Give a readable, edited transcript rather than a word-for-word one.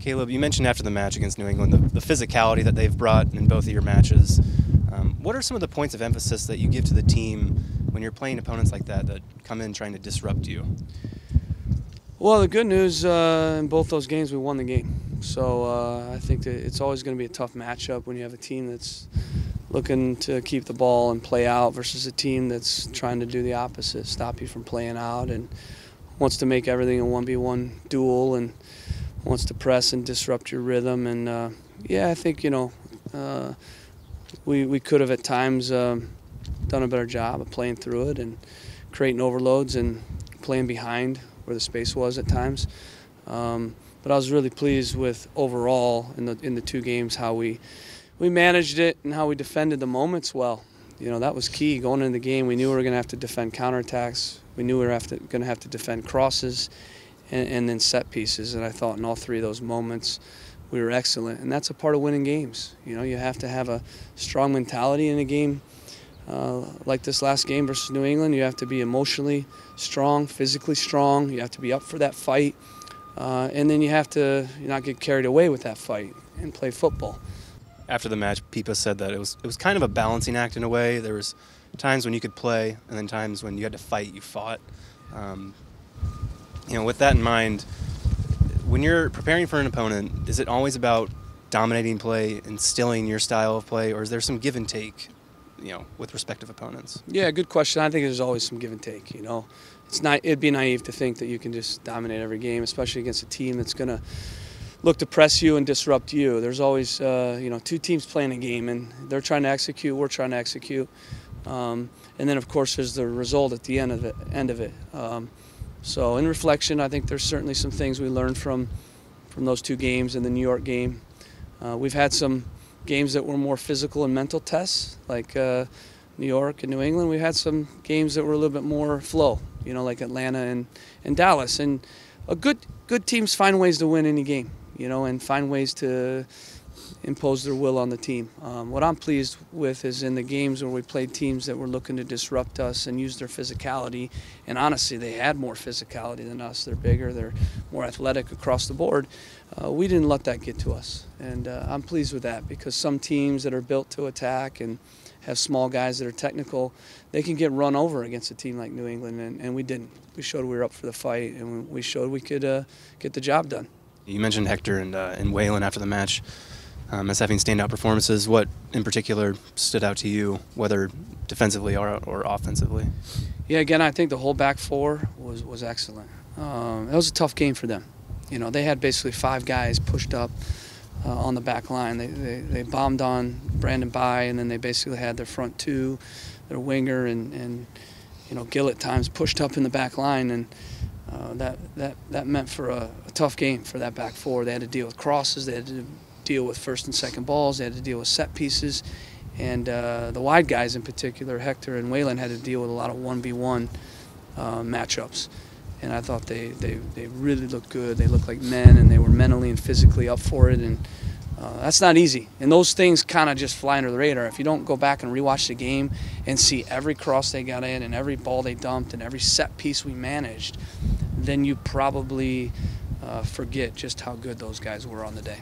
Caleb, you mentioned after the match against New England the physicality that they've brought in both of your matches. What are some of the points of emphasis that you give to the team when you're playing opponents like that come in trying to disrupt you? Well, the good news, in both those games, we won the game. So I think that it's always going to be a tough matchup when you have a team that's looking to keep the ball and play out versus a team that's trying to do the opposite, stop you from playing out and wants to make everything a 1v1 duel and wants to press and disrupt your rhythm. And yeah, I think, we could have at times done a better job of playing through it and creating overloads and playing behind where the space was at times. But I was really pleased with overall in the two games how we managed it and how we defended the moments well. That was key going into the game. We knew we were going to have to defend counterattacks. We knew we were going to have to defend crosses and then set pieces. And I thought in all three of those moments we were excellent. And that's a part of winning games. You have to have a strong mentality in a game like this last game versus New England. You have to be emotionally strong, physically strong. You have to be up for that fight. And then you have to not get carried away with that fight and play football. After the match, Pipa said that it was kind of a balancing act in a way. There was times when you could play, and then times when you had to fight, you fought. With that in mind, when you're preparing for an opponent, is it always about dominating play, instilling your style of play, or is there some give and take, with respective opponents? Yeah, good question. I think there's always some give and take. It'd be naive to think that you can just dominate every game, especially against a team that's going to look to press you and disrupt you. There's always, two teams playing a game, and they're trying to execute, we're trying to execute. And then, of course, there's the result at the end of it. So in reflection, I think there's certainly some things we learned from those two games and the New York game. We've had some games that were more physical and mental tests, like New York and New England. We've had some games that were a little bit more flow, like Atlanta and Dallas. And good teams find ways to win any game, and find ways to impose their will on the team. What I'm pleased with is in the games where we played teams that were looking to disrupt us and use their physicality, and honestly, they had more physicality than us. They're bigger, they're more athletic across the board. We didn't let that get to us, and I'm pleased with that because some teams that are built to attack and have small guys that are technical, they can get run over against a team like New England, and we didn't. We showed we were up for the fight, and we showed we could get the job done. You mentioned Hector and Waylon after the match as having standout performances. What in particular stood out to you, whether defensively or offensively? Yeah, again, I think the whole back four was excellent. It was a tough game for them. They had basically 5 guys pushed up on the back line. They bombed on Brandon By, and then they basically had their front 2, their winger, and Gill at times pushed up in the back line, and that meant for a tough game for that back four. They had to deal with crosses, they had to deal with first and second balls, they had to deal with set pieces, and the wide guys in particular, Hector and Waylon, had to deal with a lot of 1v1 matchups. And I thought they really looked good. They looked like men, and they were mentally and physically up for it. And that's not easy. And those things kind of just fly under the radar. If you don't go back and rewatch the game and see every cross they got in and every ball they dumped and every set piece we managed, then you probably forget just how good those guys were on the day.